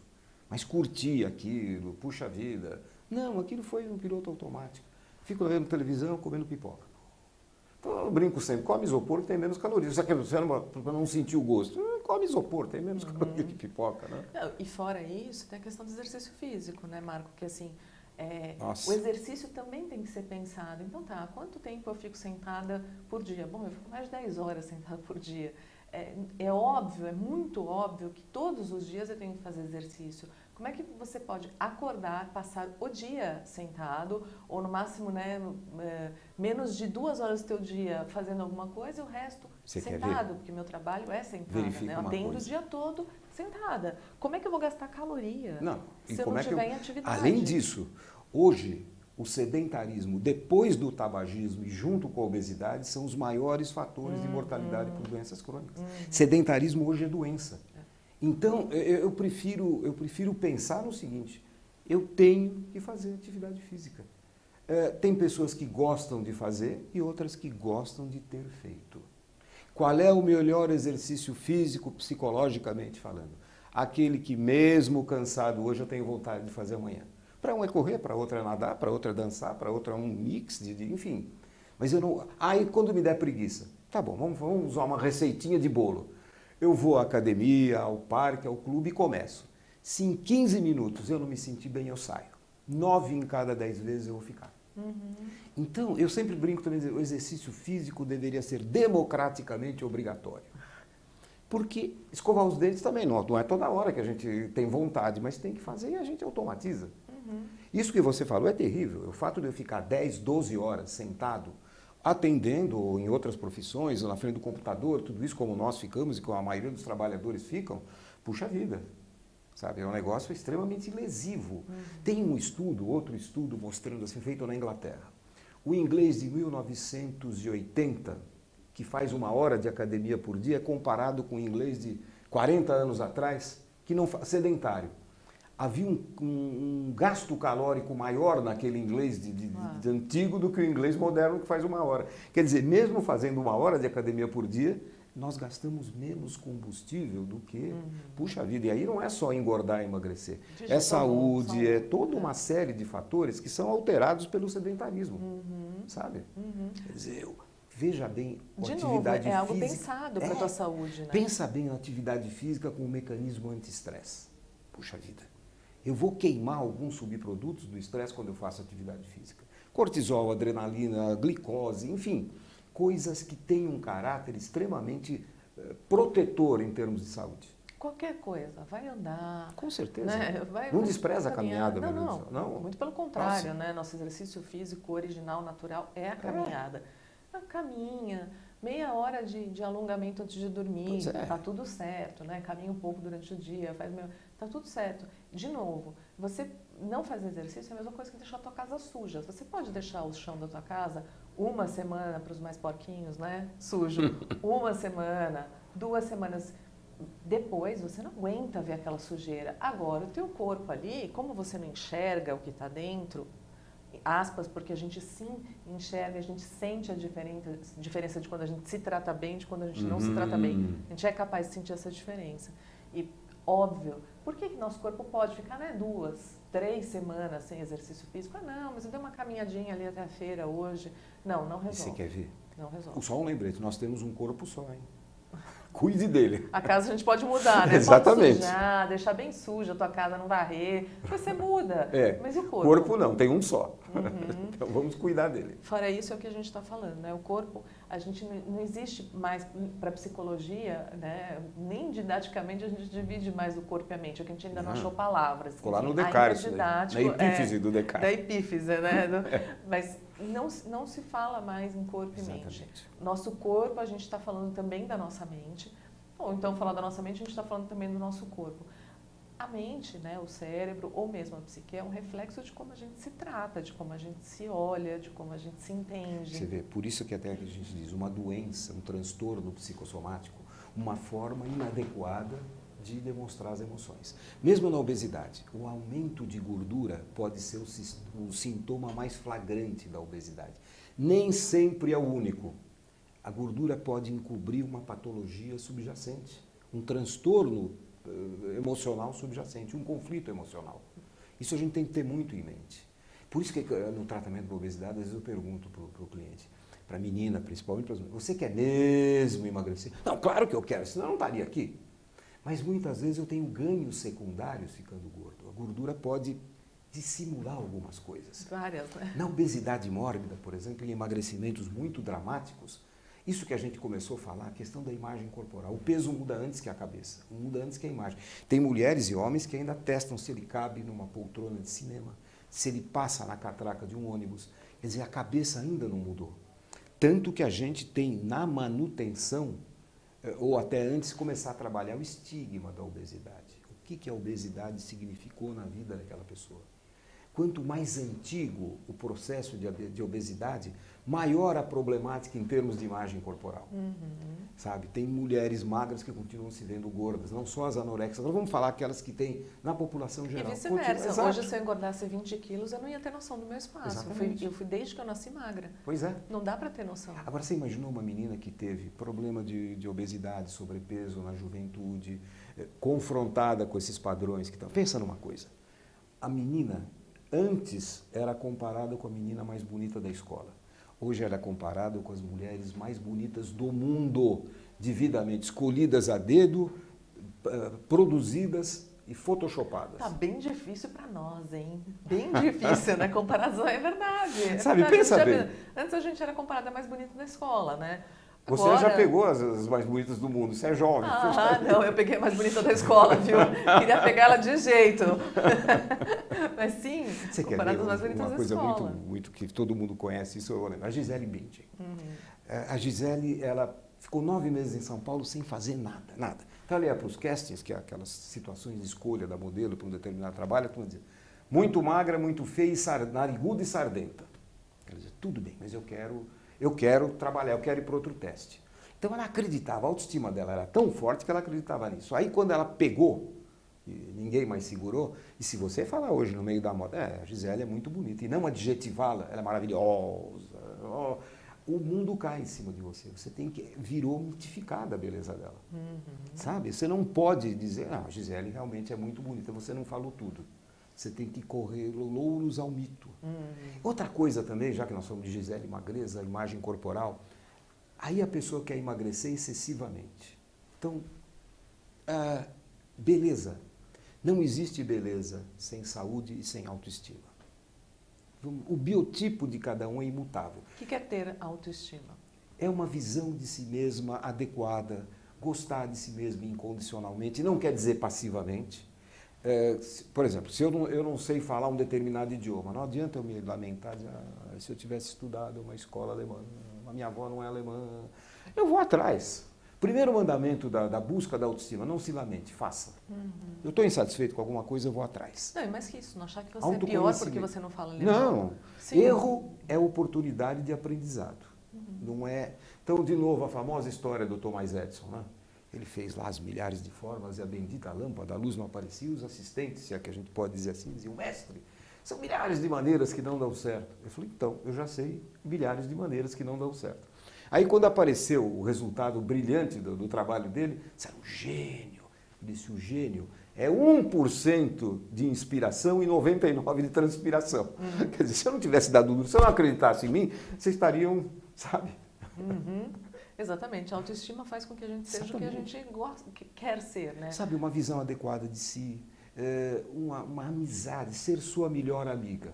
mas curti aquilo, puxa vida. Não, aquilo foi um piloto automático. Fico vendo televisão, comendo pipoca. Então, eu brinco sempre, come isopor que tem menos calorias. Você para não sentir o gosto. Come isopor, tem menos calorias que pipoca, né? Não, e fora isso, tem a questão do exercício físico, né, Marco? Que assim, o exercício também tem que ser pensado. Então tá, quanto tempo eu fico sentada por dia? Bom, eu fico mais de 10 horas sentada por dia. É óbvio, é muito óbvio que todos os dias eu tenho que fazer exercício. Como é que você pode acordar, passar o dia sentado, ou no máximo, né, menos de 2 horas do teu dia fazendo alguma coisa e o resto sentado, porque meu trabalho é sentada, né? Eu atendo o dia todo sentada. Como é que eu vou gastar caloria se eu não estiver em atividade? Além disso, hoje, o sedentarismo, depois do tabagismo e junto com a obesidade, são os maiores fatores de mortalidade por doenças crônicas. Sedentarismo hoje é doença. Então, eu prefiro pensar no seguinte, eu tenho que fazer atividade física. Tem pessoas que gostam de fazer e outras que gostam de ter feito. Qual é o melhor exercício físico, psicologicamente falando? Aquele que mesmo cansado hoje eu tenho vontade de fazer amanhã. Para um é correr, para outra é nadar, para outra é dançar, para outra é um mix, enfim. Mas eu não... Aí quando me der preguiça, tá bom, vamos usar uma receitinha de bolo. Eu vou à academia, ao parque, ao clube e começo. Se em 15 minutos eu não me sentir bem, eu saio. 9 em cada 10 vezes eu vou ficar. Então, eu sempre brinco também, o exercício físico deveria ser democraticamente obrigatório. Porque escovar os dentes também não é toda hora que a gente tem vontade, mas tem que fazer e a gente automatiza. Isso que você falou é terrível. O fato de eu ficar 10, 12 horas sentado, atendendo ou em outras profissões, ou na frente do computador, tudo isso como nós ficamos e como a maioria dos trabalhadores ficam, puxa vida, sabe? É um negócio extremamente lesivo. Tem um estudo, outro estudo mostrando assim, feito na Inglaterra. O inglês de 1980, que faz 1 hora de academia por dia, é comparado com o inglês de 40 anos atrás, que não sedentário. Havia um gasto calórico maior naquele inglês de antigo do que o inglês moderno que faz 1 hora. Quer dizer, mesmo fazendo 1 hora de academia por dia, nós gastamos menos combustível do que, puxa vida, e aí não é só engordar e emagrecer, é saúde, é toda uma série de fatores que são alterados pelo sedentarismo, sabe? Quer dizer, veja bem, de atividade novo, é algo física, pensado para a tua saúde, né? Pensa bem a atividade física com um mecanismo anti-estresse. Puxa vida, eu vou queimar alguns subprodutos do estresse quando eu faço atividade física. Cortisol, adrenalina, glicose, enfim, coisas que têm um caráter extremamente protetor em termos de saúde. Qualquer coisa, vai andar. Com certeza. Né? Não despreza a caminhada. Não, muito pelo contrário, né? Nosso exercício físico original, natural, é a caminhada. Caminha, meia hora de alongamento antes de dormir, tá tudo certo, né? Caminha um pouco durante o dia, tá tudo certo. De novo, você não fazer exercício é a mesma coisa que deixar a tua casa suja. Você pode deixar o chão da tua casa 1 semana, para os mais porquinhos, né? Sujo. 1 semana, 2 semanas. depois você não aguenta ver aquela sujeira. Agora, o teu corpo ali, como você não enxerga o que está dentro, aspas, porque a gente sim enxerga, a gente sente a diferença de quando a gente se trata bem, de quando a gente não se trata bem. A gente é capaz de sentir essa diferença. E, óbvio, por que nosso corpo pode ficar, né, 2, 3 semanas sem exercício físico? Ah, não, mas eu dei uma caminhadinha ali até a feira hoje. Não, não resolve. E você quer ver? Não resolve. Só um lembrete, nós temos um corpo só, hein? Cuide dele. A casa a gente pode mudar, né? Exatamente. Pode sujar, deixar bem suja a tua casa, não varrer. Depois você muda. Mas e o corpo? Corpo não, tem um só. Então vamos cuidar dele. Fora isso, é o que a gente está falando, né? O corpo, a gente não existe mais para psicologia, né? Nem didaticamente a gente divide mais o corpo e a mente, é que a gente ainda não achou palavras. Ficou lá no Descartes, na epífise do Descartes. Da epífise, né? Mas não se fala mais em corpo e mente. Nosso corpo, a gente está falando também da nossa mente, ou então falar da nossa mente, a gente está falando também do nosso corpo. A mente, né, o cérebro, ou mesmo a psique, é um reflexo de como a gente se trata, de como a gente se olha, de como a gente se entende. Você vê, por isso que até a gente diz, uma doença, um transtorno psicossomático, uma forma inadequada de demonstrar as emoções. Mesmo na obesidade, o aumento de gordura pode ser o sintoma mais flagrante da obesidade. Nem sempre é o único. A gordura pode encobrir uma patologia subjacente, um transtorno emocional subjacente, um conflito emocional. Isso a gente tem que ter muito em mente. Por isso que no tratamento da obesidade, às vezes eu pergunto para o cliente, para a menina principalmente, para as mulheres, você quer mesmo emagrecer? Não, claro que eu quero, senão eu não estaria aqui. Mas muitas vezes eu tenho ganhos secundários ficando gordo. A gordura pode dissimular algumas coisas. Várias, né? Na obesidade mórbida, por exemplo, em emagrecimentos muito dramáticos, isso que a gente começou a falar, a questão da imagem corporal. O peso muda antes que a cabeça, muda antes que a imagem. Tem mulheres e homens que ainda testam se ele cabe numa poltrona de cinema, se ele passa na catraca de um ônibus. Quer dizer, a cabeça ainda não mudou. Tanto que a gente tem na manutenção, ou até antes, começar a trabalhar o estigma da obesidade. O que a obesidade significou na vida daquela pessoa. Quanto mais antigo o processo de obesidade, maior a problemática em termos de imagem corporal. Sabe? Tem mulheres magras que continuam se vendo gordas, não só as anorexas. Agora vamos falar aquelas que tem na população geral. E vice-versa. Hoje, se eu engordasse 20 quilos, eu não ia ter noção do meu espaço. Eu fui desde que eu nasci magra. Pois é. Não dá para ter noção. Agora, você imaginou uma menina que teve problema de obesidade, sobrepeso na juventude, confrontada com esses padrões que estão... Pensa numa coisa. A menina... Antes era comparada com a menina mais bonita da escola. Hoje ela é comparada com as mulheres mais bonitas do mundo, devidamente escolhidas a dedo, produzidas e photoshopadas. Tá bem difícil para nós, hein? Bem difícil, né? Comparação é verdade. Sabe, pensa bem. Antes a gente era comparada mais bonita da escola, né? Você já pegou as mais bonitas do mundo, você é jovem. Não, eu peguei a mais bonita da escola, viu? Queria pegar ela de jeito. Mas sim, você comparado às mais bonitas da escola. Uma coisa muito que todo mundo conhece, isso eu lembro. A Gisele Bündchen. A Gisele, ela ficou 9 meses em São Paulo sem fazer nada, nada. Então ela ia para os castings, que é aquelas situações de escolha da modelo para um determinado trabalho, ela dizia, muito magra, muito feia, nariguda e sardenta. Ela dizia, tudo bem, mas eu quero trabalhar, eu quero ir para outro teste. Então ela acreditava, a autoestima dela era tão forte que ela acreditava nisso. Aí quando ela pegou, e ninguém mais segurou, e se você falar hoje no meio da moda, a Gisele é muito bonita, e não adjetivá-la, ela é maravilhosa, o mundo cai em cima de você. Você tem que... Virou mitificada a beleza dela. Sabe? Você não pode dizer, a Gisele realmente é muito bonita, você não falou tudo. Você tem que correr louros ao mito. Outra coisa também, já que nós falamos de Gisele magreza, imagem corporal, aí a pessoa quer emagrecer excessivamente. Então, beleza. Não existe beleza sem saúde e sem autoestima. O biotipo de cada um é imutável. O que é ter autoestima? É uma visão de si mesma adequada, gostar de si mesma incondicionalmente, não quer dizer passivamente. Por exemplo, se eu não sei falar um determinado idioma, não adianta eu me lamentar, se eu tivesse estudado uma escola alemã, a minha avó não é alemã, eu vou atrás. Primeiro mandamento da busca da autoestima, não se lamente, faça. Eu estou insatisfeito com alguma coisa, eu vou atrás. Não, mas que isso, não achar que você é pior porque você não fala alemão. Não, sim. Erro é oportunidade de aprendizado. Não é... Então, de novo, a famosa história do Thomas Edison, né? Ele fez lá as milhares de formas e a bendita lâmpada, a luz não aparecia. Os assistentes, se é que a gente pode dizer assim, diziam, mestre, são milhares de maneiras que não dão certo. Eu falei, então, eu já sei milhares de maneiras que não dão certo. Aí quando apareceu o resultado brilhante do trabalho dele, disseram, gênio. Eu disse, o gênio é 1% de inspiração e 99% de transpiração. Quer dizer, se eu não tivesse dado duro, se eu não acreditasse em mim, vocês estariam, sabe? Exatamente, a autoestima faz com que a gente seja o que a gente gosta, que quer ser, né? Sabe, uma visão adequada de si, uma amizade, ser sua melhor amiga.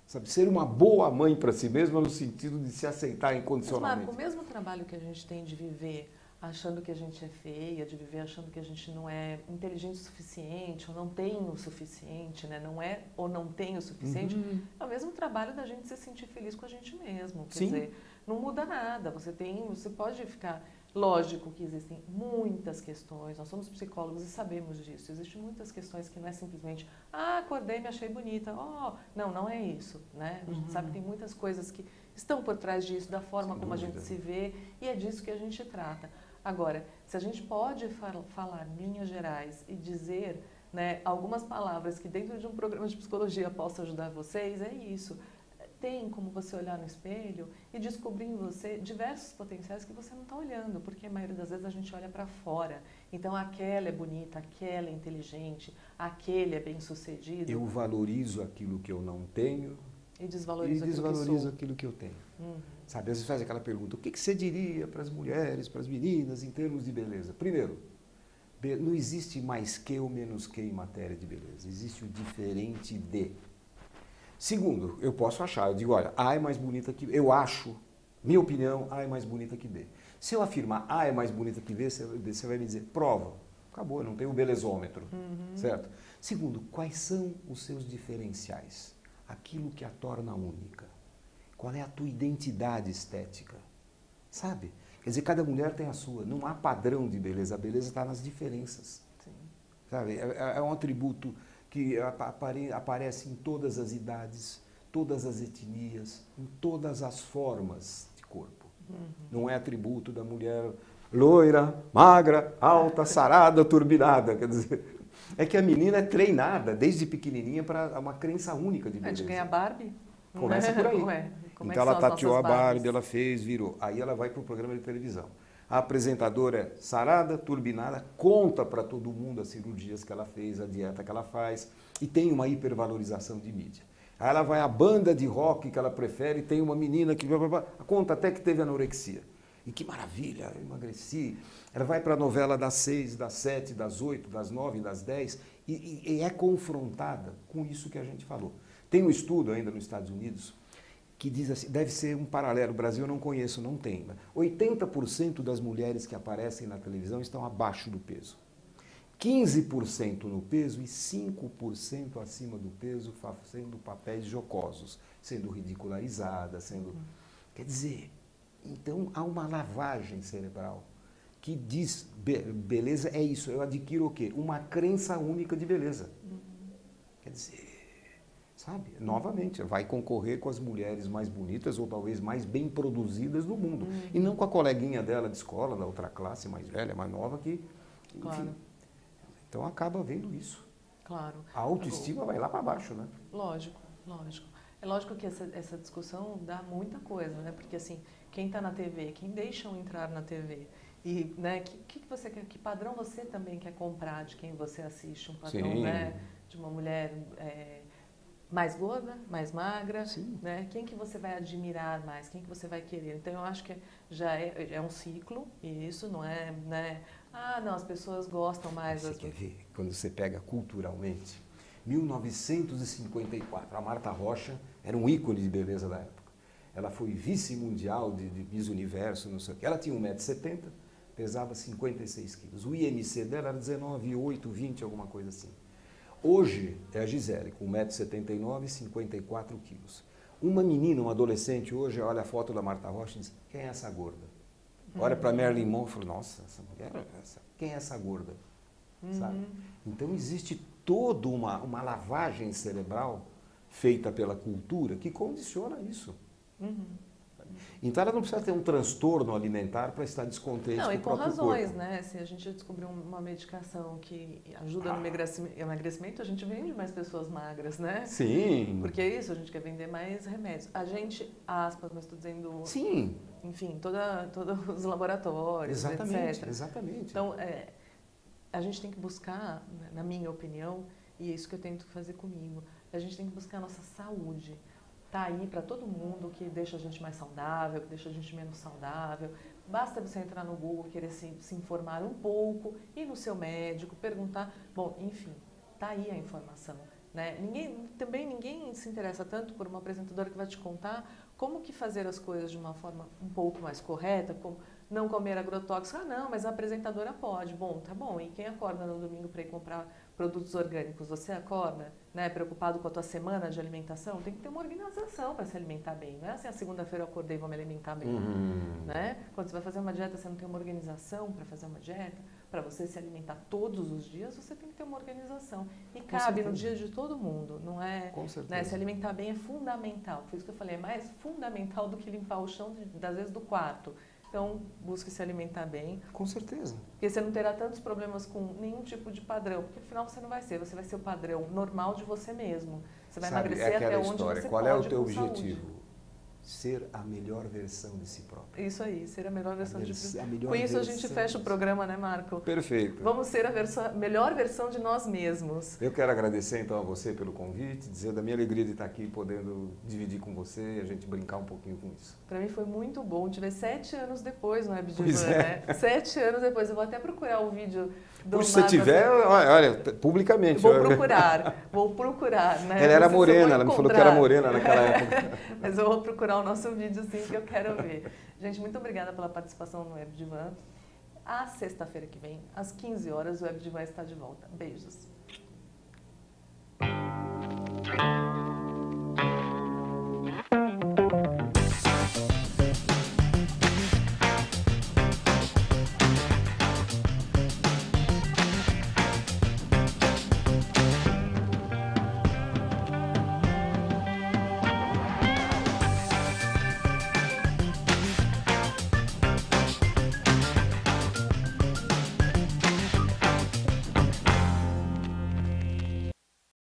Sabe, ser uma boa mãe para si mesma no sentido de se aceitar incondicionalmente. Mas, Marco, o mesmo trabalho que a gente tem de viver achando que a gente é feia, de viver achando que a gente não é inteligente o suficiente, ou não tem o suficiente, né? Não é ou não tem o suficiente, é o mesmo trabalho da gente se sentir feliz com a gente mesmo. Quer dizer, não muda nada. Você pode ficar... Lógico que existem muitas questões, nós somos psicólogos e sabemos disso. Existem muitas questões que não é simplesmente, acordei e me achei bonita. Não é isso, né? A gente sabe que tem muitas coisas que estão por trás disso, da forma como a gente se vê, e é disso que a gente trata. Agora, se a gente pode falar em linhas gerais e dizer, né, algumas palavras que dentro de um programa de psicologia possa ajudar vocês, é isso. Tem como você olhar no espelho e descobrir em você diversos potenciais que você não está olhando, porque a maioria das vezes a gente olha para fora. Então, aquela é bonita, aquela é inteligente, aquele é bem-sucedido. Eu valorizo aquilo que eu não tenho e desvalorizo aquilo que eu tenho. Sabe, às vezes faz aquela pergunta, o que você diria para as mulheres, para as meninas, em termos de beleza? Primeiro, não existe mais que ou menos que em matéria de beleza, existe o diferente de. Segundo, eu posso achar, eu digo, olha, A é mais bonita que... Eu acho, minha opinião, A é mais bonita que B. Se eu afirmar A é mais bonita que B, você vai me dizer, prova. Acabou, eu não tenho o belezômetro, certo? Segundo, quais são os seus diferenciais? Aquilo que a torna única. Qual é a tua identidade estética? Sabe? Quer dizer, cada mulher tem a sua. Não há padrão de beleza. A beleza está nas diferenças. Sim. Sabe? É um atributo que aparece em todas as idades, todas as etnias, em todas as formas de corpo. Não é atributo da mulher loira, magra, alta, sarada, turbinada. Quer dizer, é que a menina é treinada desde pequenininha para uma crença única de beleza. A gente ganha Barbie? Começa por aí. Como então ela tateou a Barbie, ela fez, virou. Aí ela vai para o programa de televisão. A apresentadora é sarada, turbinada, conta para todo mundo as cirurgias que ela fez, a dieta que ela faz, e tem uma hipervalorização de mídia. Aí ela vai à banda de rock que ela prefere, tem uma menina que conta até que teve anorexia. E que maravilha, eu emagreci. Ela vai para a novela das 6, das 7, das 8, das 9, das 10 e é confrontada com isso que a gente falou. Tem um estudo ainda nos Estados Unidos que diz assim, deve ser um paralelo, o Brasil eu não conheço, não tem. 80% das mulheres que aparecem na televisão estão abaixo do peso. 15% no peso e 5% acima do peso fazendo papéis jocosos, sendo ridicularizadas, sendo... Quer dizer, então há uma lavagem cerebral que diz, beleza é isso, eu adquiro o quê? Uma crença única de beleza. Quer dizer... Sabe? Novamente, vai concorrer com as mulheres mais bonitas ou talvez mais bem produzidas do mundo. E não com a coleguinha dela de escola, da outra classe, mais velha, mais nova, que... Enfim. Claro. Então acaba vendo isso. Claro. A autoestima vai lá para baixo, né? Lógico, lógico. É lógico que essa discussão dá muita coisa, né? Porque assim, quem está na TV, quem deixam entrar na TV, e né, que você quer, que padrão você também quer comprar de quem você assiste? Um padrão, né, de uma mulher... mais gorda, mais magra, né? Quem que você vai admirar mais, quem que você vai querer. Então, eu acho que já é um ciclo, e isso não é, né? Não, as pessoas gostam mais... Você quer ver? Quando você pega culturalmente, 1954, a Marta Rocha era um ícone de beleza da época. Ela foi vice-mundial de Miss Universo, não sei o quê. Ela tinha 1,70 m, pesava 56 quilos. O IMC dela era 19,8, 20, alguma coisa assim. Hoje é a Gisele, com 1,79 m e 54 quilos. Uma menina, uma adolescente, hoje olha a foto da Marta Rocha e diz, quem é essa gorda? Olha para Marilyn Monroe e fala, nossa, essa mulher, quem é essa gorda? Sabe? Então existe toda uma lavagem cerebral feita pela cultura que condiciona isso. Então ela não precisa ter um transtorno alimentar para estar descontente Não, com e o com próprio razões, corpo. né? Se a gente descobrir uma medicação que ajuda no emagrecimento, a gente vende mais pessoas magras, né? Sim. Porque é isso, a gente quer vender mais remédios. A gente, aspas, mas estou dizendo... Sim. Enfim, todos os laboratórios, Exatamente, etc. exatamente. Então, a gente tem que buscar, na minha opinião, e é isso que eu tento fazer comigo, a gente tem que buscar a nossa saúde. Tá aí para todo mundo, o que deixa a gente mais saudável, o que deixa a gente menos saudável. Basta você entrar no Google, querer se informar um pouco, ir no seu médico, perguntar. Bom, enfim, tá aí a informação. Né? Ninguém se interessa tanto por uma apresentadora que vai te contar como que fazer as coisas de uma forma um pouco mais correta, como não comer agrotóxico. Ah, não, mas a apresentadora pode. Bom, tá bom. E quem acorda no domingo para ir comprar produtos orgânicos? Você acorda, né, preocupado com a tua semana de alimentação? Tem que ter uma organização para se alimentar bem. Não é assim, a segunda-feira eu acordei e vou me alimentar bem. Né? Quando você vai fazer uma dieta, você não tem uma organização para fazer uma dieta. Para você se alimentar todos os dias, você tem que ter uma organização. E cabe no dia de todo mundo, não é? Com certeza. Né? Se alimentar bem é fundamental. Foi isso que eu falei, é mais fundamental do que limpar o chão, das vezes, do quarto. Então, busque se alimentar bem. Com certeza. Porque você não terá tantos problemas com nenhum tipo de padrão. Porque, afinal, você não vai ser. Você vai ser o padrão normal de você mesmo. Você vai emagrecer até onde você Qual pode. é o teu com objetivo? saúde. Ser a melhor versão de si próprio. Isso aí, ser a melhor versão de si. Com isso a gente fecha o programa, né, Marco? Perfeito. Vamos ser a melhor versão de nós mesmos. Eu quero agradecer então a você pelo convite, dizer da minha alegria de estar aqui podendo dividir com você e a gente brincar um pouquinho com isso. Para mim foi muito bom. Tive 7 anos depois no Web Pois Divan, é. né? 7 anos depois. Eu vou até procurar o vídeo do Se você Marco, tiver, assim. olha, publicamente. Vou procurar, né? Ela era Não sei se eu morena, vou ela me falou que encontrar. era morena naquela época. Mas eu vou procurar o nosso vídeo sim, que eu quero ver. Gente, muito obrigada pela participação no Web Divan. A sexta-feira que vem, às 15 horas, o Web Divan está de volta. Beijos.